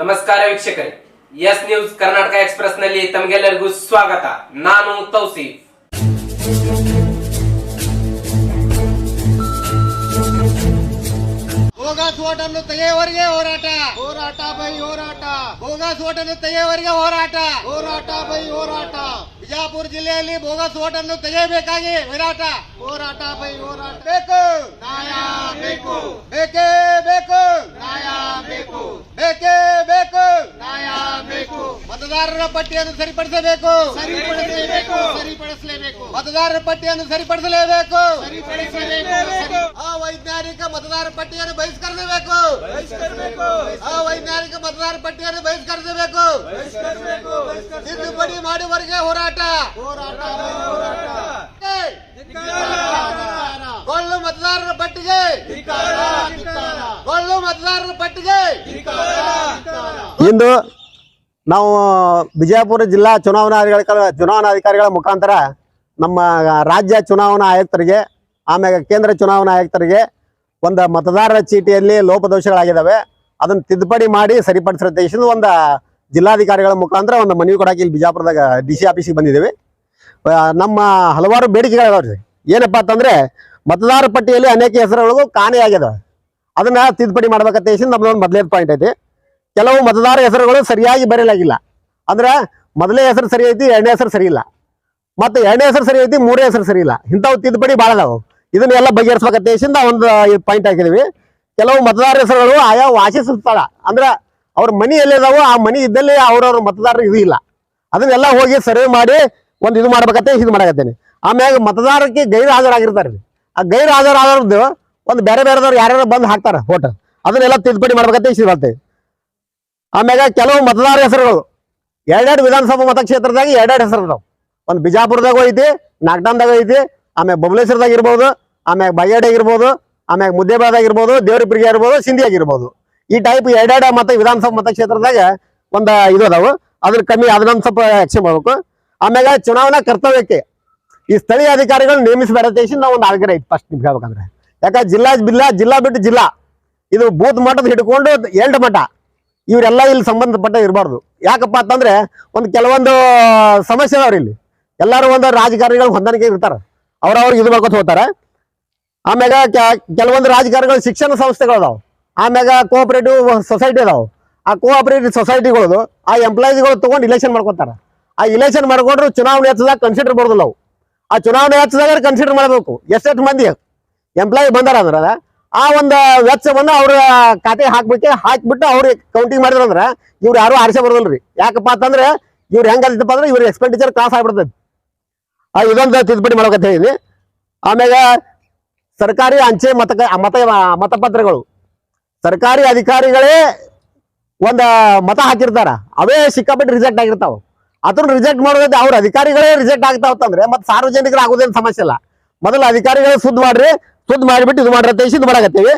ನಮಸ್ಕಾರ ವೀಕ್ಷಕರೇ, S news Karnataka express ನಲ್ಲಿ ತಮಗೆಲ್ಲರಿಗೂ ಸ್ವಾಗತ. ನಾನು ತೌಸೀಫ್. ಬೋಗಸ್ ಓಟನ್ನು ತೆಗೆಯುವವರೆಗೆ ಹೋರಾಟ, ಹೋರಾಟ ಬೈ ಹೋರಾಟ. ಬೋಗಸ್ ಓಟನ್ನು ತೆಗೆಯುವವರೆಗೆ ಹೋರಾಟ, ಹೋರಾಟ ಬೈ ಹೋರಾಟ. ಬಿಜಾಪುರ ಜಿಲ್ಲೆಯಲ್ಲಿ ಬೋಗಸ್ ಓಟನ್ನು ತೆಗೆಯಬೇಕಾಗಿ ಹೋರಾಟ, ಹೋರಾಟ ಬೈ ಹೋರಾಟ. ಬೇಕು ನ್ಯಾಯ ಬೇಕು, ಬೇಕೇ ಬೇಕು ನ್ಯಾಯ ಬೇಕು, ಬೇಕೇ ಬೇಕು ನ್ಯಾಯ ಬೇಕು. ಮತದಾರರ ಪಟ್ಟಿಯನ್ನು ಸರಿಪಡಿಸಬೇಕು, ಸರಿಪಡಿಸಲೇಬೇಕು, ಸರಿಪಡಿಸಲೇಬೇಕು. ಮತದಾರರ ಪಟ್ಟಿಯನ್ನು ಸರಿಪಡಿಸಲೇಬೇಕು, ಸರಿಪಡಿಸಲೇಬೇಕು. ಅವೈಜ್ಞಾನಿಕ ಮತದಾರ ಪಟ್ಟಿಯನ್ನು ಬಹಿಷ್ಕರಿಸಬೇಕು, ಅವೈಜ್ಞಾನಿಕ ಮತದಾರ ಪಟ್ಟಿಯನ್ನು ಬಹಿಷ್ಕರಿಸಬೇಕು. ತಿದ್ದುಪಡಿ ಮಾಡುವವರೆಗೆ ಹೋರಾಟ, ಹೋರಾಟ ಹೋರಾಟ. ಕೊಳ್ಳು ಮತದಾರರ ಪಟ್ಟಿಗೆ, ಕೊಳ್ಳು ಮತದಾರರ ಪಟ್ಟಿಗೆ. ಇಂದು ನಾವು ಬಿಜಾಪುರ ಜಿಲ್ಲಾ ಚುನಾವಣಾಧಿಕಾರಿಗಳ ಮುಖಾಂತರ ನಮ್ಮ ರಾಜ್ಯ ಚುನಾವಣಾ ಆಯುಕ್ತರಿಗೆ ಆಮೇಲೆ ಕೇಂದ್ರ ಚುನಾವಣಾ ಆಯುಕ್ತರಿಗೆ ಒಂದು ಮತದಾರರ ಚೀಟಿಯಲ್ಲಿ ಲೋಪದೋಷಗಳಾಗಿದ್ದಾವೆ, ಅದನ್ನು ತಿದ್ದುಪಡಿ ಮಾಡಿ ಸರಿಪಡಿಸೋ ಉದ್ದೇಶದಿಂದ ಒಂದು ಜಿಲ್ಲಾಧಿಕಾರಿಗಳ ಮುಖಾಂತರ ಒಂದು ಮನವಿ ಕೊಡಕ್ಕೆ ಇಲ್ಲಿ ಬಿಜಾಪುರದಾಗ DC ಆಫೀಸಿಗೆ ಬಂದಿದ್ದೀವಿ. ನಮ್ಮ ಹಲವಾರು ಬೇಡಿಕೆಗಳಿದಾವ್ರಿ. ಏನಪ್ಪಾ ಅಂತಂದ್ರೆ ಮತದಾರ ಪಟ್ಟಿಯಲ್ಲಿ ಅನೇಕ ಹೆಸರುಗಳು ಕಾಣೆಯಾಗಿದ್ದಾವೆ, ಅದನ್ನ ತಿದ್ದುಪಡಿ ಮಾಡ್ಬೇಕಂತ ಉದ್ದೇಶದಿಂದ ನಮ್ದೊಂದು ಮೊದಲನೇ ಪಾಯಿಂಟ್ ಐತಿ. ಕೆಲವು ಮತದಾರ ಹೆಸರುಗಳು ಸರಿಯಾಗಿ ಬರೆಯಲಾಗಿಲ್ಲ, ಅಂದ್ರೆ ಮೊದಲನೇ ಹೆಸರು ಸರಿ ಐತಿ, ಎರಡನೇ ಹೆಸರು ಸರಿ ಇಲ್ಲ, ಮತ್ತೆ ಎರಡನೇ ಹೆಸರು ಸರಿ ಐತಿ, ಮೂರನೇ ಹೆಸರು ಸರಿ ಇಲ್ಲ. ಇಂಥವು ತಿದ್ದುಪಡಿ ಭಾಳ ಅದಾವು. ಇದನ್ನೆಲ್ಲ ಬಗೆಹರಿಸ್ಬೇಕಂತ ಉದ್ದೇಶದಿಂದ ಒಂದು ಪಾಯಿಂಟ್ ಹಾಕಿದ್ವಿ. ಕೆಲವು ಮತದಾರ ಹೆಸರುಗಳು ಆಯಾ ವಾಸಿಸುವ ಸ್ಥಳ, ಅಂದ್ರೆ ಅವ್ರ ಮನಿ ಎಲ್ಲಿದಾವೋ ಆ ಮನಿ ಇದ್ದಲ್ಲಿ ಅವ್ರವ್ರ ಮತದಾರರು ಇದು ಇಲ್ಲ, ಅದನ್ನೆಲ್ಲ ಹೋಗಿ ಸರ್ವೆ ಮಾಡಿ ಒಂದು ಇದು ಮಾಡ್ಬೇಕಂತ ಇದು ಮಾಡಕತ್ತೇನೆ. ಆಮ್ಯಾಗ ಮತದಾರಕ್ಕೆ ಗೈರು ಹಾಜರಾಗಿರ್ತಾರೆ, ಆ ಗೈರು ಹಾಜರಾದವ್ರದ್ದು ಒಂದು ಬೇರೆ ಬೇರೆದವ್ರು ಯಾರ್ಯಾರು ಬಂದು ಹಾಕ್ತಾರ ವೋಟ್, ಅದನ್ನೆಲ್ಲ ತಿದ್ದುಪಡಿ ಮಾಡ್ಬೇಕಂತ ಇದು ಬರ್ತೇವೆ. ಆಮ್ಯಾಗ ಕೆಲವು ಮತದಾರ ಹೆಸರುಗಳು ಎರಡೆರಡು ವಿಧಾನಸಭಾ ಮತಕ್ಷೇತ್ರದಾಗ ಎರಡೆರಡು ಹೆಸರು ಅದಾವ. ಒಂದು ಬಿಜಾಪುರದಾಗ ಐತಿ, ನಾಗಟಾನ್ದಾಗ ಐತಿ, ಆಮ್ಯಾಗ ಬಬಲೇಶ್ವರದಾಗ ಇರ್ಬೋದು, ಆಮ್ಯಾಗ ಬಯ್ಯಾಡಿ ಇರ್ಬೋದು, ಆಮ್ಯಾಗ ಮುದ್ದೇಬೇಳದಾಗ ಇರ್ಬೋದು, ದೇವರಿಪುರಿಗೆ ಇರ್ಬೋದು, ಸಿಂಧಿಯಾಗಿರ್ಬೋದು. ಈ ಟೈಪ್ ಎರಡೆರಡು ವಿಧಾನಸಭಾ ಮತಕ್ಷೇತ್ರದಾಗ ಒಂದು ಇದು ಅದಾವು, ಅದ್ರ ಕಮ್ಮಿ ಅದನ್ನೊಂದು ಸ್ವಲ್ಪ ಆಕ್ಷನ್ ಮಾಡ್ಬೇಕು. ಆಮ್ಯಾಗ ಚುನಾವಣಾ ಕರ್ತವ್ಯಕ್ಕೆ ಈ ಸ್ಥಳೀಯ ಅಧಿಕಾರಿಗಳು ನೇಮಿಸಬೇಡ ನಾವು ಒಂದು ಆಗ್ರಹ ಐತಿ ಫಸ್ಟ್ ನಿಮ್ಗೆ ಹೇಳ್ಬೇಕಂದ್ರೆ. ಯಾಕಂದ್ರೆ ಜಿಲ್ಲಾ ಬಿಟ್ಟು ಜಿಲ್ಲಾ, ಇದು ಬೂತ್ ಮಟ್ಟದ ಹಿಡ್ಕೊಂಡು ಎಂಟು ಮಠ ಇವರೆಲ್ಲ ಇಲ್ಲಿ ಸಂಬಂಧಪಟ್ಟ ಇರಬಾರ್ದು. ಯಾಕಪ್ಪ ಅಂತಂದ್ರೆ ಒಂದು ಕೆಲವೊಂದು ಸಮಸ್ಯೆ ಅದಾವ್ರಿ ಇಲ್ಲಿ. ಎಲ್ಲರೂ ಒಂದು ರಾಜಕಾರಣಿಗಳು ಹೊಂದಾಣಿಕೆ ಇರ್ತಾರೆ, ಅವ್ರವ್ರಿಗೆ ಇದು ಮಾಡ್ಕೊತ ಹೋಗ್ತಾರೆ. ಆಮ್ಯಾಗ ಕೆಲವೊಂದು ರಾಜಕಾರಣಿಗಳು ಶಿಕ್ಷಣ ಸಂಸ್ಥೆಗಳು ಅದಾವ, ಆಮ್ಯಾಗ ಕೋಆಪರೇಟಿವ್ ಸೊಸೈಟಿ ಅದಾವ. ಆ ಕೋಆಪರೇಟಿವ್ ಸೊಸೈಟಿಗಳದು ಆ ಎಂಪ್ಲಾಯೀಸ್ಗಳು ತಗೊಂಡು ಇಲೆಕ್ಷನ್ ಮಾಡ್ಕೊತಾರ. ಆ ಇಲೆಕ್ಷನ್ ಮಾಡ್ಕೊಂಡ್ರು ಚುನಾವಣೆ ಹೆಚ್ಚದಾಗ ಕನ್ಸಿಡರ್ ಬರೋದಿಲ್ಲ ಅವು. ಆ ಚುನಾವಣೆ ಹೆಚ್ಚದಾಗ ಕನ್ಸಿಡರ್ ಮಾಡಬೇಕು. ಎಷ್ಟೆಷ್ಟು ಮಂದಿ ಎಂಪ್ಲಾಯಿ ಬಂದಾರ ಅಂದ್ರೆ ಆ ಒಂದು ವೆಚ್ಚವನ್ನು ಅವ್ರ ಖಾತೆ ಹಾಕ್ಬಿಟ್ಟು ಅವ್ರಿಗೆ ಕೌಂಟಿಂಗ್ ಮಾಡಿದ್ರಂದ್ರೆ ಇವ್ರು ಯಾರು ಆರಿಸೇ ಬರೋದಿಲ್ರಿ. ಯಾಕಪ್ಪ ಅಂತಂದ್ರೆ ಇವ್ರು ಹೆಂಗತ್ತಪ್ಪ ಅಂದ್ರೆ ಇವ್ರ ಎಕ್ಸ್ಪೆಂಡಿಚರ್ ಕ್ರಾಸ್ ಆಗ್ಬಿಡ್ತೈತಿ. ಇದೊಂದು ತಿದ್ದುಪಡಿ ಮಾಡ್ಬೇಕಂತ ಹೇಳಿದ್ವಿ. ಆಮ್ಯಾಗ ಸರ್ಕಾರಿ ಅಂಚೆ ಮತಪತ್ರಗಳು ಸರ್ಕಾರಿ ಅಧಿಕಾರಿಗಳೇ ಒಂದು ಮತ ಹಾಕಿರ್ತಾರ, ಅವೇ ಸಿಕ್ಕಾಪಟ್ಟೆ ರಿಜೆಕ್ಟ್ ಆಗಿರ್ತಾವ. ಅದನ್ನ ರಿಜೆಕ್ಟ್ ಮಾಡೋದೈತೆ ಅವ್ರ ಅಧಿಕಾರಿಗಳೇ ರಿಜೆಕ್ಟ್ ಆಗ್ತಾವಂತಂದ್ರೆ ಮತ್ತೆ ಸಾರ್ವಜನಿಕರು ಆಗೋದೇನು ಸಮಸ್ಯೆ ಇಲ್ಲ. ಮೊದಲು ಅಧಿಕಾರಿಗಳೇ ಸುದ್ದಿ ಮಾಡಿಬಿಟ್ಟು ಇದು ಮಾಡ್ರತ್ತೆ ಇದು ಮಾಡಕತ್ತೀವಿ.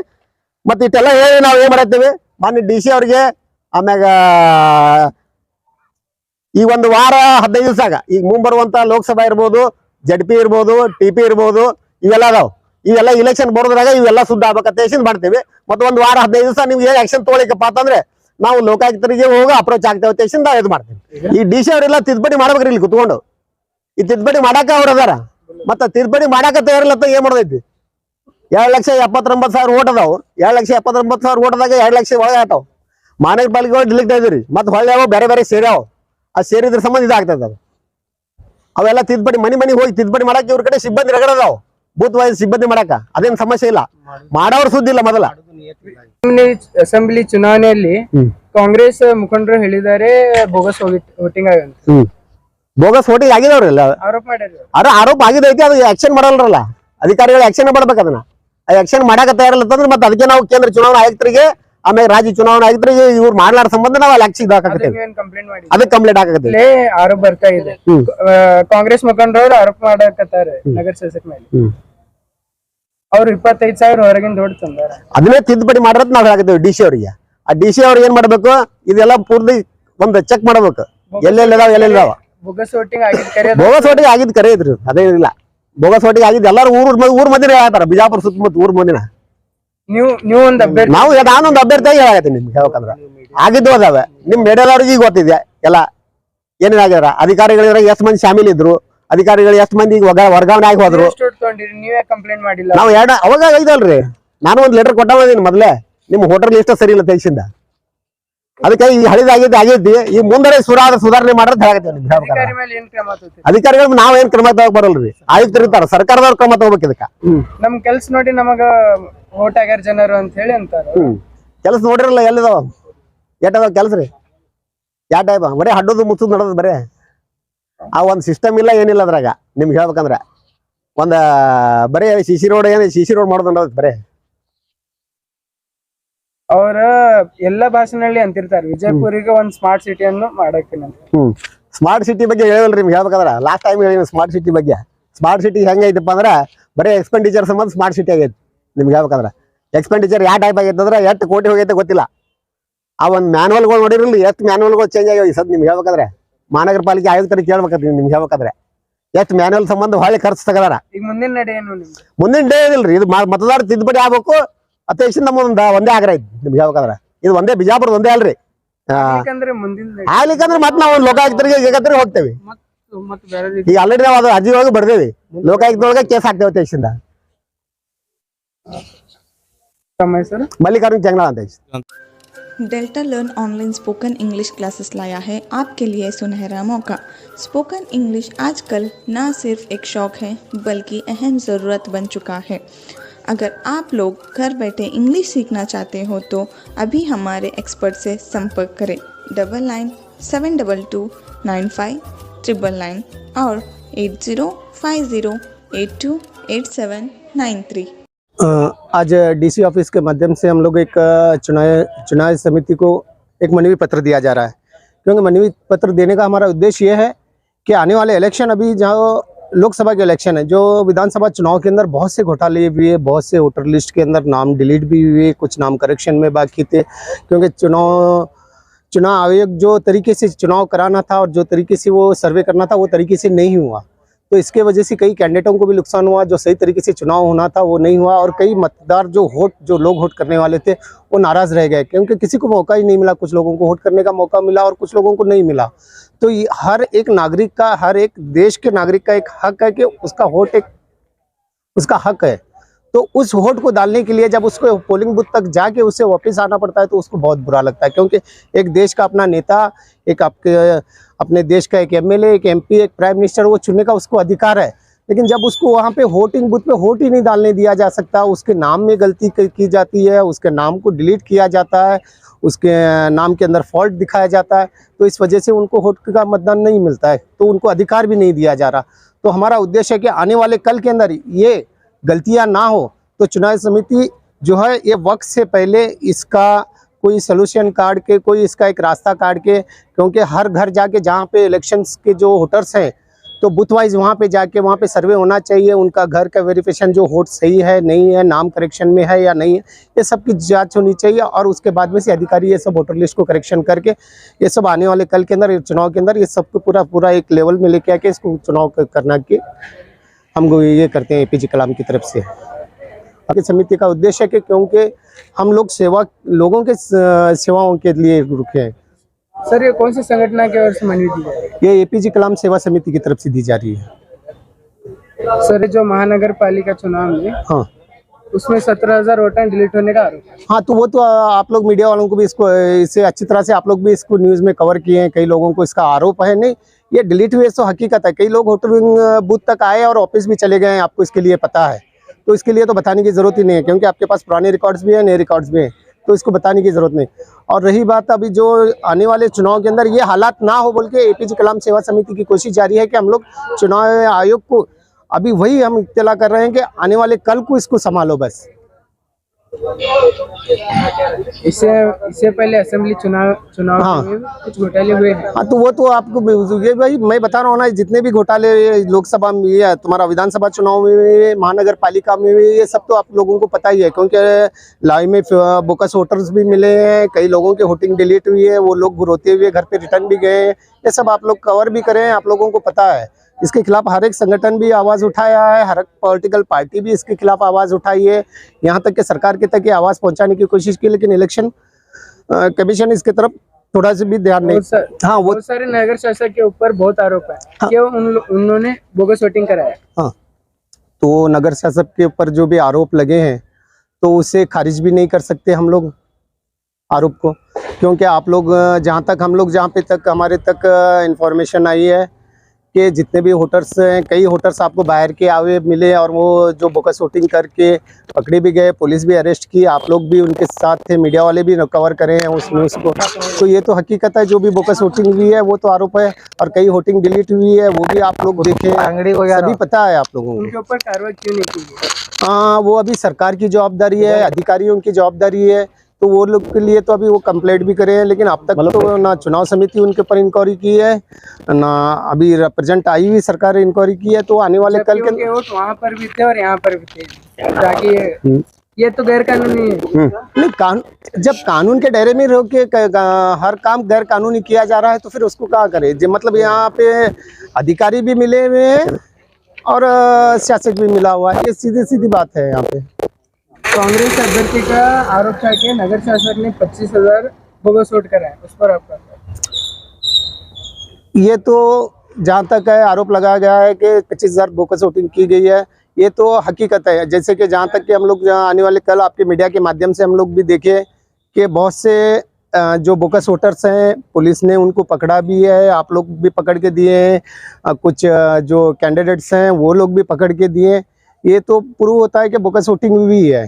ಮತ್ತೆ ಇಷ್ಟೆಲ್ಲ ಹೇಳಿ ನಾವು ಏನ್ ಮಾಡತ್ತೀವಿ, ಮಾನ್ಯ DC ಅವ್ರಿಗೆ ಆಮ್ಯಾಗ ಈ ಒಂದು ವಾರ 15 ದಿವಸಾಗ ಈಗ ಮುಂಬರುವಂತ ಲೋಕಸಭಾ ಇರ್ಬೋದು, ZP ಇರ್ಬೋದು, TP ಇರ್ಬೋದು, ಇವೆಲ್ಲ ಅದಾವ. ಇವೆಲ್ಲ ಇಲೆಕ್ಷನ್ ಬರೋದ್ರಾಗ ಇವೆಲ್ಲ ಸುದ್ದಿ ಆಗ್ಬೇಕಂತ ಮಾಡ್ತೀವಿ. ಮತ್ತೆ ಒಂದು ವಾರ 15 ದಿವಸ ನೀವು ಏನ್ ಆಕ್ಷನ್ ತಗೊಳಿಕಪ್ಪ ಅಂತಂದ್ರೆ ನಾವು ಲೋಕಾಯುಕ್ತರಿಗೆ ಹೋಗಿ ಅಪ್ರೋಚ್ ಆಗ್ತೇವೆ ಇದು ಮಾಡ್ತೀವಿ. ಈ DC ಅವರೆಲ್ಲ ತಿದ್ದುಪಡಿ ಮಾಡ್ಬೇಕ್ರಿ ಇಲ್ಲಿ ಕುತ್ಕೊಂಡು. ಈ ತಿದ್ದುಪಡಿ ಮಾಡಾಕ ಅವ್ರ ಅದಾರ, ಮತ್ತೆ ತಿದ್ದುಪಡಿ ಮಾಡಾಕ ತಯಾರಿಲ್ಲತ್ತ ಏನ್ ಮಾಡೋದೈತಿ. 2,79,000 ಓಟ್ ಅದಾವು. 2,79,000 ಓಟದಾಗ 2 ಲಕ್ಷ ಒಳಗೆ ಆತಾವ. ಮಹಾನಗರ ಪಾಲಿಕೆಗಳು ಡಿಲಿಕ್ಟ್ ಆಗಿದ್ರಿ, ಮತ್ತೆ ಹೊಳ್ಳಿ ಯಾವ ಬೇರೆ ಬೇರೆ ಸೇರ್ಯಾವ. ಆ ಸೇರಿದ್ರ ಸಂಬಂಧ ಇದಾಗ್ತದ. ಅವೆಲ್ಲ ತಿದ್ದುಪಡಿ ಮನಿ ಹೋಗಿ ತಿದ್ದುಪಡಿ ಮಾಡಾಕ ಇವ್ರ ಕಡೆ ಸಿಬ್ಬಂದಿ ರಗಡದಾವ್, ಬೂತ್ ವೈಸ್ ಸಿಬ್ಬಂದಿ ಮಾಡಾಕ ಅದೇನ್ ಸಮಸ್ಯೆ ಇಲ್ಲ. ಮಾಡೋರು ಸುದ್ದಿ ಇಲ್ಲ. ಮೊದಲ ಅಸೆಂಬ್ಲಿ ಚುನಾವಣೆಯಲ್ಲಿ ಕಾಂಗ್ರೆಸ್ ಮುಖಂಡರು ಹೇಳಿದ್ದಾರೆ ಬೋಗಸ್ ವೋಟಿಂಗ್ ಆಗ ಬೋಗಸ್ ವೋಟಿಂಗ್ ಆಗಿದವ್ರಲ್ಲ, ಆರೋಪ ಮಾಡಿದ್ರು. ಆರೋಪ ಆಗಿದೈತಿ, ಅದು ಆಕ್ಷನ್ ಮಾಡಲ್ರಲ್ಲ ಅಧಿಕಾರಿಗಳು. ಆಕ್ಷನ್ ಮಾಡ್ಬೇಕು ಅದನ್ನ. ಆಕ್ಷನ್ ಮಾಡಾಕ ತಯಾರಿಲ್ಲ ಅಂತಂದ್ರೆ ಮತ್ತೆ ಅದಕ್ಕೆ ನಾವು ಕೇಂದ್ರ ಚುನಾವಣಾ ಆಯುಕ್ತರಿಗೆ ಆಮೇಲೆ ರಾಜ್ಯ ಚುನಾವಣಾ ಆಯುಕ್ತರಿಗೆ ಇವ್ರು ಮಾಡ್ಲಾರ ಸಂಬಂಧ ನಾವು ಅಲ್ಲಿ ಆಕ್ಷನ್ ಅದಕ್ಕೆ ಕಂಪ್ಲೇಂಟ್ ಆಗತ್ತೆ. ಆರೋಪ ಬರ್ತಾ ಇದೆ, ಕಾಂಗ್ರೆಸ್ ಮುಖಂಡರು ಆರೋಪ ಮಾಡಕತ್ತಾರೆ ನಗರ ಶಾಸಕ ಮೇಲೆ. ಅವ್ರು 25,000 ಹೊರಗಿಂದ ದುಡ್ಡು ತಂದಾರ. ಅದನ್ನೇ ತಿದ್ದುಪಡಿ ಮಾಡ್ರತ್ ನಾವ್ ಹೇಳಕತ್ತೀವಿ DC ಅವರಿಗೆ. ಆ DC ಅವ್ರು ಏನ್ ಮಾಡ್ಬೇಕು, ಇದೆಲ್ಲ ಪೂರ್ತಿ ಒಂದು ಚೆಕ್ ಮಾಡ್ಬೇಕು, ಎಲ್ಲೆಲ್ಲಿದಾವ. ಬೋಗಸ್ ವೋಟಿಂಗ್ ಆಗಿದ್ ಕರೆ ಇದ್ರಿ, ಅದೇನಿಲ್ಲ. ಬೋಗಸ್ ವೋಟಿಂಗ್ ಆಗಿದ್ದು ಎಲ್ಲಾರು ಊರ್ ಮಂದಿನ ಹೇಳ್ತಾರ, ಬಿಜಾಪುರ ಸುತ್ತಮುತ್ತ ಊರ್ ಮಂದಿನ. ನೀವು ಒಂದು ಅಭ್ಯರ್ಥಿ, ನಾನೊಂದು ಅಭ್ಯರ್ಥಿಯಾಗಿ ಹೇಳಕತ್ತೀನಿ ನಿಮ್ಗೆ ಹೇಳ್ಬೇಕಂದ್ರ. ಆಗಿದ್ದು ಅದಾವೆ ನಿಮ್ ಮೇಡದವ್ರಿಗೆ ಈಗ ಗೊತ್ತಿದೆ ಎಲ್ಲ ಏನೇನಾಗ್ಯಾರ ಅಧಿಕಾರಿಗಳಿದ್ರೆ ಎಷ್ಟು ಮಂದಿ ಶಾಮೀಲ್ ಇದ್ರು ಅಧಿಕಾರಿಗಳು ಎಷ್ಟು ಮಂದಿ ಈಗ ವರ್ಗಾವಣೆ ಆಗಿ ಹೋದ್ರು ಎಷ್ಟು ದುಡ್ಡು ತಗೊಂಡಿರಿ ನೀವೇ ಕಂಪ್ಲೇಂಟ್ ಮಾಡಿಲ್ಲ ನಾವು ಅವಾಗ ಐದಲ್ರಿ ನಾನು ಒಂದ್ ಲೆಟರ್ ಕೊಟ್ಟ ಬಂದೀನಿ ಮೊದ್ಲೇ ನಿಮ್ ಹೋಟೆಲ್ ಲಿಸ್ಟ್ ಸರಿ ಇಲ್ಲ ತೆಗಿಸಿಂದ ಅದಕ್ಕೆ ಈ ಆಗಿದ್ದಿ ಈ ಮುಂದೆ ಸುಧಾರಣೆ ಮಾಡೋದು ಹೇಳಕತ್ತೀವಿ ನಿಮ್ಗೆ ಹೇಳ್ಬೇಕಾದ್ರೆ. ಅಧಿಕಾರಿ ಮೇಲೆ ಏನ್ ಕ್ರಮ ತಗೋತೀರಿ? ಅಧಿಕಾರಿಗಳು ನಾವೇನ್ ಕ್ರಮ ತಗೋಕ್ ಬರಲ್ರಿ ಆಯುಕ್ತರು ಇರ್ತಾರ ಸರ್ಕಾರದವ್ರ ಕ್ರಮ ತಗೋಬೇಕು ಇದಕ್ಕ ನಮ್ ಕೆಲ್ಸ ನೋಡಿ ನಮಗ ಓಟ್ ಆಗ್ಯಾರ ಜನರು ಅಂತ ಹೇಳಿ ಅಂತಾರ. ಕೆಲಸ ನೋಡಿರಲ್ಲ ಎಲ್ಲಿದಾವ ಎಟ್ಟದಾವ ಕೆಲಸ ರೀ ಯಾ ಟೈಪ್ ಬರೀ ಹಡ್ಡೋದು ಮುಚ್ಚೋದು ನೋಡೋದು ಬರೀ ಆ ಒಂದ್ ಸಿಸ್ಟಮ್ ಇಲ್ಲ ಏನಿಲ್ಲ ಅದ್ರಾಗ ನಿಮ್ಗೆ ಹೇಳ್ಬೇಕಂದ್ರ ಒಂದ ಬರೀ ಸಿಸಿ ರೋಡ್ ಮಾಡೋದು ನೋಡೋದು ಬರೀ ಅವ್ರ ಎಲ್ಲಾ ಭಾಷೆನಲ್ಲಿ ಅಂತಿರ್ತಾರೆ ವಿಜಯಪುರಿಗೆ ಒಂದ್ ಸ್ಮಾರ್ಟ್ ಸಿಟಿಯನ್ನು ಮಾಡಕ್ಕೆ ಸ್ಮಾರ್ಟ್ ಸಿಟಿ ಬಗ್ಗೆ ಹೇಳಿಲ್ರಿ ನಿಮ್ಗೆ ಹೇಳ್ಬೇಕಂದ್ರ ಲಾಸ್ಟ್ ಟೈಮ್ ಹೇಳಿ ಸ್ಮಾರ್ಟ್ ಸಿಟಿ ಬಗ್ಗೆ ಸ್ಮಾರ್ಟ್ ಸಿಟಿ ಹೆಂಗೈತಪ್ಪ ಅಂದ್ರ ಬರೀ ಎಕ್ಸ್ಪೆಂಡಿಚರ್ ಸಂಬಂಧ ಸ್ಮಾರ್ಟ್ ಸಿಟಿ ಆಗೈತಿ ನಿಮ್ಗೆ ಹೇಳ್ಬೇಕಂದ್ರ ಎಕ್ಸ್ಪೆಂಡಿಚರ್ ಯಾವ ಟೈಪ್ ಆಗೈತೆ ಅಂದ್ರೆ ಎಷ್ಟು ಕೋಟಿ ಹೋಗೈತೆ ಗೊತ್ತಿಲ್ಲ ಆ ಒಂದು ಮ್ಯಾನುವಲ್ಗಳು ನೋಡಿರಲಿ ಎಷ್ಟು ಮ್ಯಾನುವಲ್ಗಳು ಚೇಂಜ್ ಆಗ್ಯಾವ ಈ ಸದ್ ನಿಮ್ಗೆ ಹೇಳ್ಬೇಕಂದ್ರೆ ಮಹಾನಗರ ಪಾಲಿಕೆ ಆಯುಕ್ತರಿಗೆ ಕೇಳ್ಬೇಕಂತ ನಿಮ್ಗೆ ಹೇಳ್ಬೇಕಂದ್ರೆ ಎಷ್ಟು ಮ್ಯಾನುವಲ್ ಸಂಬಂಧ ಹೊಳ್ಳಿ ಖರ್ಚು ತಗದಾರ ಈಗ ಮುಂದಿನ ನಡೆ ಏನು ನಿಮ್ದು? ಮುಂದಿನ ಡೇ ಇದಿಲ್ರಿ ಇದು ಮತದಾರ ತಿದ್ದುಪಡಿ ಆಗ್ಬೇಕು ಅತ್ಯಕ್ಷ ನಮ್ಮ ಒಂದೇ ಆಗ್ರಹ ಐತಿ ನಿಮ್ಗೆ ಹೇಳ್ಬೇಕಂದ್ರೆ ಇದು ಒಂದೇ ಬಿಜಾಪುರದ ಒಂದೇ ಅಲ್ರಿ ಯಾಕಂದ್ರೆ ಮುಂದಿನ ನಡೆ ಆಗ್ಲಿಕ್ಕಂದ್ರೆ ಮತ್ತೆ ನಾವು ಲೋಕಾಯುಕ್ತರಿಗೆ ಏಕತ್ರಿಗೆ ಹೋಗ್ತೇವೆ ಮತ್ತೆ ಬೇರೆ ಈಗ ಆಲ್ರೆಡಿ ನಾವು ಅದು ಅರ್ಜಿ ಒಳಗೆ ಬರ್ದೇವಿ ಲೋಕಾಯುಕ್ತದೊಳಗೆ ಕೇಸ್ ಹಾಕ್ತೇವೆ ಅತ್ಯಕ್ಷಿಂದ ತಮ್ಮ ಹೆಸರು? ಮಲ್ಲಿಕಾರ್ಜುನ್ ಚಂಗ್ನಾಳ್ ಅಂತ delta learn online spoken English classes लाया है आपके लिए सुनहरा मौका। स्पोकन इंग्लिश आजकल न सिर्फ एक शौक है बल्कि अहम ज़रूरत बन चुका है। अगर आप लोग घर बैठे इंग्लिश सीखना चाहते हो तो अभी हमारे एक्सपर्ट से संपर्क करें 9972295999 और 8050828793। आज डीसी ऑफिस के माध्यम से हम लोग एक चुनाव समिति को एक मनवी पत्र दिया जा रहा है क्योंकि मनवी पत्र देने का हमारा उद्देश्य ये है कि आने वाले इलेक्शन अभी जहाँ लोकसभा के इलेक्शन है जो विधानसभा चुनाव के अंदर बहुत से घोटाले हुए बहुत से वोटर लिस्ट के अंदर नाम डिलीट भी हुए कुछ नाम करेक्शन में बाकी थे क्योंकि चुनाव आयोग जो तरीके से चुनाव कराना था और जो तरीके से वो सर्वे करना था वो तरीके से नहीं हुआ तो इसके वजह से कई कैंडिडेटों को भी नुकसान हुआ जो सही तरीके से चुनाव होना था वो नहीं हुआ और कई मतदार जो लोग वोट करने वाले थे वो नाराज़ रह गए क्योंकि किसी को मौका ही नहीं मिला कुछ लोगों को वोट करने का मौका मिला और कुछ लोगों को नहीं मिला तो ये हर एक नागरिक का हर एक देश के नागरिक का एक हक है कि उसका वोट उसका हक है तो उस वोट को डालने के लिए जब उसको पोलिंग बूथ तक जाके उसे वापस आना पड़ता है तो उसको बहुत बुरा लगता है क्योंकि एक देश का अपना नेता एक अपने देश का एक एमएलए एक एमपी एक प्राइम मिनिस्टर वो चुनने का उसको अधिकार है लेकिन जब उसको वहाँ पे वोटिंग बूथ पे वोट ही नहीं डालने दिया जा सकता उसके नाम में गलती की जाती है उसके नाम को डिलीट किया जाता है उसके नाम के अंदर फॉल्ट दिखाया जाता है तो इस वजह से उनको वोट का मतदान नहीं मिलता है तो उनको अधिकार भी नहीं दिया जा रहा तो हमारा उद्देश्य है कि आने वाले कल के अंदर ये गलतियां ना हो तो चुनाव समिति जो है ये वक्त से पहले इसका कोई सलूशन काट के कोई इसका एक रास्ता काट के क्योंकि हर घर जाके जहाँ पे इलेक्शंस के जो वोटर्स हैं तो बूथ वाइज वहाँ पे जाके वहाँ पे सर्वे होना चाहिए उनका घर का वेरिफिकेशन जो वोट सही है नहीं है नाम करेक्शन में है या नहीं है ये सब की जांच होनी चाहिए और उसके बाद में से अधिकारी ये सब वोटर लिस्ट को करेक्शन करके ये सब आने वाले कल के अंदर चुनाव के अंदर ये सबको पूरा एक लेवल में लेके आके इसको चुनाव करना के हम ये करते हैं APJ कलाम की तरफ से। आपकी समिति का उद्देश्य है कि क्योंकि हम लोग लोगों के सेवाओं के लिए रुके हैं। सर ये कौन सी संगठन की ओर से मनवी दी जा रही ये APJ कलाम सेवा समिति की तरफ से दी जा रही है। सर जो महानगर पालिका चुनाव में हाँ उसमें 17,000 वोटर डिलीट होने का आरोप है। हाँ तो वो तो आप लोग मीडिया वालों को भी इसे अच्छी तरह से आप लोग भी इसको न्यूज़ में कवर किए हैं कई लोगों को इसका आरोप है नहीं ये डिलीट हुए तो हकीकत है कई लोग वोटिंग बूथ तक आए और ऑफिस भी चले गए हैं आपको इसके लिए पता है तो इसके लिए तो बताने की ज़रूरत ही नहीं है क्योंकि आपके पास पुराने रिकॉर्ड्स भी हैं नए रिकॉर्ड्स भी हैं तो इसको बताने की ज़रूरत नहीं और रही बात अभी जो आने वाले चुनाव के अंदर ये हालात ना हो बोल के APJ कलाम सेवा समिति की कोशिश जारी है कि हम लोग चुनाव आयोग को अभी वही हम इत्तला कर रहे हैं कि आने वाले कल को इसको संभालो बस। इससे पहले असेंबली चुनाव हाँ। में कुछ घोटाले हुए हैं। हाँ तो वो तो आपको ये भाई मैं बता रहा हूँ ना जितने भी घोटाले लोकसभा में या तुम्हारा विधानसभा चुनाव में महानगर पालिका में ये सब तो आप लोगों को पता ही है क्योंकि लाइव में बोकस वोटर्स भी मिले हैं कई लोगों के वोटिंग डिलीट हुई है वो लोग रोते हुए घर पे रिटर्न भी गए हैं ये सब आप लोग कवर भी करें आप लोगों को पता है इसके खिलाफ हर एक संगठन भी आवाज़ उठाया है हर एक पॉलिटिकल पार्टी भी इसके खिलाफ आवाज़ उठाई है यहाँ तक कि सरकार के तक ये आवाज़ पहुँचाने की कोशिश की लेकिन इलेक्शन कमीशन इसके तरफ थोड़ा सा भी ध्यान नहीं। हाँ वो बहुत सारे नगर शासक के ऊपर बहुत आरोप है कि उन्होंने बोगस वोटिंग कराया। हाँ, तो नगर शासक के ऊपर जो भी आरोप लगे हैं तो उसे खारिज भी नहीं कर सकते हम लोग आरोप को, क्योंकि आप लोग जहाँ तक हम लोग जहाँ पे तक हमारे तक इंफॉर्मेशन आई है कि जितने भी वोटर्स हैं, कई वोटर्स आपको बाहर के आए मिले और वो जो बोगस वोटिंग करके पकड़े भी गए, पुलिस भी अरेस्ट की, आप लोग भी उनके साथ थे, मीडिया वाले भी कवर करे हैं उस न्यूज़ को। तो ये तो हकीकत है, जो भी बोगस वोटिंग हुई है वो तो आरोप है, और कई वोटिंग डिलीट हुई है वो भी आप लोग देखे, सभी पता है आप लोगों को। उनके ऊपर कार्रवाई क्यों नहीं की गई? वो अभी सरकार की जवाबदारी है, अधिकारियों की जवाबदारी है, तो वो लोग के लिए तो अभी वो कंप्लेंट भी करे हैं, लेकिन अब तक तो ना चुनाव समिति उनके ऊपर इंक्वायरी की है, ना अभी रिप्रेजेंट आई हुई सरकार इंक्वायरी की है। तो आने वाले कल के वोट वहाँ पर भी थे और यहाँ पर भी थे, ताकि ये तो गैर कानूनी है। नहीं, जब कानून के दायरे में रह के हर काम गैर कानूनी किया जा रहा है तो फिर उसको क्या करे। मतलब यहाँ पे अधिकारी भी मिले हुए हैं और शासक भी मिला हुआ है, ये सीधी सीधी बात है। यहाँ पे कांग्रेस अभ्यर्थी का आरोप था कि नगर शासक ने 25,000 बोगस वोट कराए, उस पर आपका ये तो जहाँ तक है आरोप लगाया गया है कि 25,000 बोगस वोटिंग की गई है, ये तो हकीकत है। जैसे कि जहाँ तक कि हम लोग आने वाले कल आपके मीडिया के माध्यम से हम लोग भी देखे कि बहुत से जो बोगस वोटर्स हैं पुलिस ने उनको पकड़ा भी है, आप लोग भी पकड़ के दिए हैं, कुछ जो कैंडिडेट्स हैं वो लोग भी पकड़ के दिए। ये तो प्रूव होता है कि बोगस वोटिंग हुई है,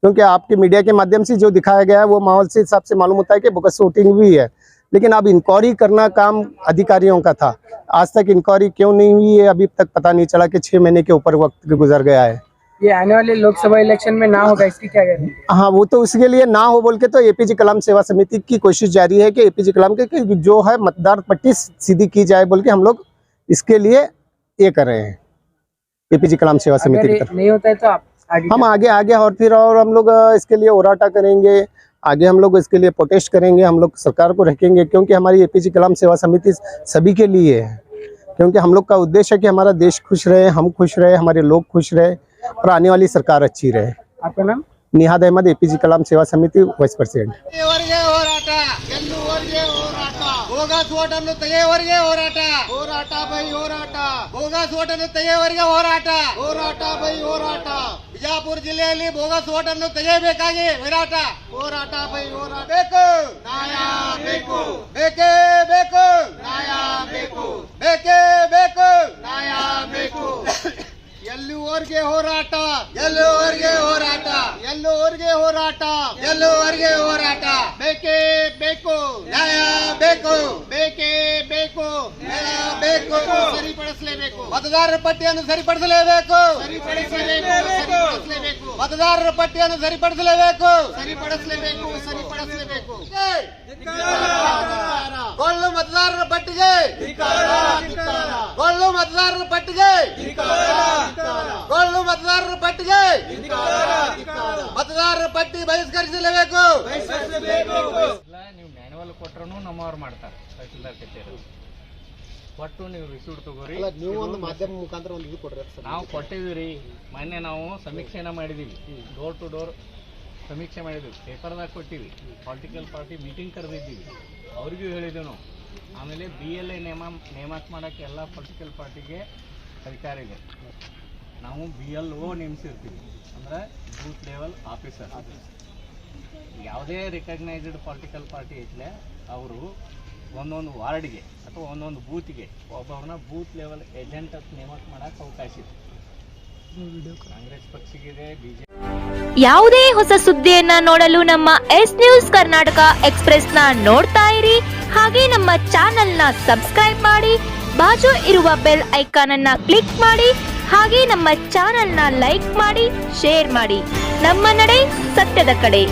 क्योंकि आपके मीडिया के माध्यम से जो दिखाया गया है वो माहौल से हिसाब से मालूम होता है कि बोगस वोटिंग हुई है। लेकिन अब इंक्वायरी करना काम अधिकारियों का था, आज तक इंक्वायरी क्यों नहीं हुई है अभी तक पता नहीं चला कि 6 महीने के ऊपर वक्त गुजर गया है। ये आने वाले लोकसभा इलेक्शन में ना होगा, इसकी क्या गारंटी? हाँ, वो तो उसके लिए ना हो बोल के तो एपीजे कलाम सेवा समिति की कोशिश जारी है कि एपीजे कलाम के जो है मतदार पट्टी सीधी की जाए बोल के हम लोग इसके लिए ये कर रहे हैं एपीजे कलाम सेवा समिति की तरफ। नहीं होता है तो आप हम आगे और फिर और हम लोग इसके लिए ओराटा करेंगे, आगे हम लोग इसके लिए प्रोटेस्ट करेंगे, हम लोग सरकार को रखेंगे, क्योंकि हमारी एपीजे कलाम सेवा समिति सभी के लिए है। क्योंकि हम लोग का उद्देश्य है कि हमारा देश खुश रहे, हम खुश रहे, हमारे लोग खुश रहे और आने वाली सरकार अच्छी रहे। आपका नाम? निहाद अहमद, एपीजे कलाम सेवा समिति वाइस प्रेसिडेंट। ಬೋಗಸ್ ಓಟನ್ನು ತೆಗೆಯುವವರೆಗೆ ಹೋರಾಟ, ಹೋರಾಟ ಬೈ ಹೋರಾಟ. ಬೋಗಸ್ ಓಟನ್ನು ತೆಗೆಯುವವರೆಗೆ ಹೋರಾಟ, ಹೋರಾಟ ಬೈ ಹೋರಾಟ. ಬಿಜಾಪುರ ಜಿಲ್ಲೆಯಲ್ಲಿ ಬೋಗಸ್ ಓಟನ್ನು ತೆಗೆಯಬೇಕಾಗಿ ಹೋರಾಟ, ಹೋರಾಟ ಬೈ ಹೋರಾಟ. ಬೇಕು ನ್ಯಾಯ ಬೇಕು, ಬೇಕೇ ಬೇಕು ನ್ಯಾಯ ಬೇಕು, ಬೇಕೇ ಬೇಕು ನ್ಯಾಯ ಬೇಕು. ಎಲ್ಲುವರೆಗೆ ಹೋರಾಟ, ಎಲ್ಲುವರೆಗೆ ಹೋರಾಟ, ಎಲ್ಲುವರೆಗೆ ಹೋರಾಟ, ಎಲ್ಲುವರೆಗೆ ಹೋರಾಟ. ಬೇಕೇ ಬೇಕು ನ್ಯಾಯ ಬೇಕು, ಬೇಕೇ ಬೇಕು ನ್ಯಾಯ ಬೇಕು. ಸರಿಪಡಿಸಲೇಬೇಕು, ಮತದಾರರ ಪಟ್ಟಿಯನ್ನು ಸರಿಪಡಿಸಲೇಬೇಕು, ಸರಿಪಡಿಸಲೇಬೇಕು, ಸರಿಪಡಿಸಲೇಬೇಕು. ಮತದಾರರ ಪಟ್ಟಿಯನ್ನು ಸರಿಪಡಿಸಲೇಬೇಕು, ಸರಿಪಡಿಸಲೇಬೇಕು, ಸರಿಪಡಿಸಲೇಬೇಕು. ಗೊಳ್ಳು ಮತದಾರರ ಪಟ್ಟಿಗೆ, ಗೊಳ್ಳು ಮತದಾರರ ಪಟ್ಟಿಗೆ, ಗೊಳ್ಳು ಮತದಾರರ ಪಟ್ಟಿಗೆ, ಮತದಾರರ ಪಟ್ಟಿ ಬಹಿಷ್ಕರಿಸಲೇಬೇಕು. ನೀವು ಮ್ಯಾನ್ಯುವಲ್ ಕೊಟ್ರು ನಮ್ಮವ್ರು ಮಾಡ್ತಾರೆ ತಹಸೀಲ್ದಾರ್ ಕಚೇರಿ ಕೊಟ್ಟು ನೀವು ರಿಸೀವ್ಟ್ ತಗೋರಿ. ನೀವು ಒಂದು ಮಾಧ್ಯಮ ಮುಖಾಂತರ ಒಂದು ಇದು ಕೊಡ್ರಿ. ನಾವು ಕೊಟ್ಟಿದ್ದೀವಿ ರೀ, ಮೊನ್ನೆ ನಾವು ಸಮೀಕ್ಷೆನ ಮಾಡಿದ್ದೀವಿ, ಡೋರ್ ಟು ಡೋರ್ ಸಮೀಕ್ಷೆ ಮಾಡಿದ್ದೀವಿ, ಪೇಪರ್ದಾಗ ಕೊಟ್ಟಿವಿ, ಪೊಲಿಟಿಕಲ್ ಪಾರ್ಟಿ ಮೀಟಿಂಗ್ ಕರೆದಿದ್ದೀವಿ, ಅವ್ರಿಗೂ ಹೇಳಿದ್ದೀವಿ ನಾವು. ಆಮೇಲೆ BLA ನೇಮಕ ಮಾಡೋಕ್ಕೆ ಎಲ್ಲ ಪೊಲಿಟಿಕಲ್ ಪಾರ್ಟಿಗೆ ಅಧಿಕಾರ ಇದೆ. ನಾವು BLO ನೇಮಿಸಿರ್ತೀವಿ, ಅಂದರೆ ಬೂತ್ ಲೆವೆಲ್ ಆಫೀಸರ್. ಯಾವುದೇ ರಿಕಗ್ನೈಸ್ಡ್ ಪೊಲಿಟಿಕಲ್ ಪಾರ್ಟಿ ಐತಲೆ ಅವರು ಒಂದೊಂದು ವಾರ್ಡ್ಗೆ ಅಥವಾ ಒಂದೊಂದು ಬೂತ್ಗೆ ಒಬ್ಬರನ್ನ ಬೂತ್ ಲೆವೆಲ್ ಏಜೆಂಟ್ ಅಂತ ನೇಮಕ ಮಾಡೋಕ್ಕೆ ಅವಕಾಶ ಇದೆ. ಕಾಂಗ್ರೆಸ್ ಪಕ್ಷಕ್ಕಿದೆ, BJP. ಯಾವುದೇ ಹೊಸ ಸುದ್ದಿಯನ್ನ ನೋಡಲು ನಮ್ಮ ಎಸ್ ನ್ಯೂಸ್ ಕರ್ನಾಟಕ ಎಕ್ಸ್ಪ್ರೆಸ್ ನ ನೋಡ್ತಾ ಇರಿ. ಹಾಗೆ ನಮ್ಮ ಚಾನೆಲ್ ನ ಸಬ್ಸ್ಕ್ರೈಬ್ ಮಾಡಿ, ಬಾಜು ಇರುವ ಬೆಲ್ ಐಕಾನ್ ಅನ್ನ ಕ್ಲಿಕ್ ಮಾಡಿ. ಹಾಗೆ ನಮ್ಮ ಚಾನೆಲ್ ನ ಲೈಕ್ ಮಾಡಿ, ಶೇರ್ ಮಾಡಿ. ನಮ್ಮ ನಡೆ ಸತ್ಯದ ಕಡೆ.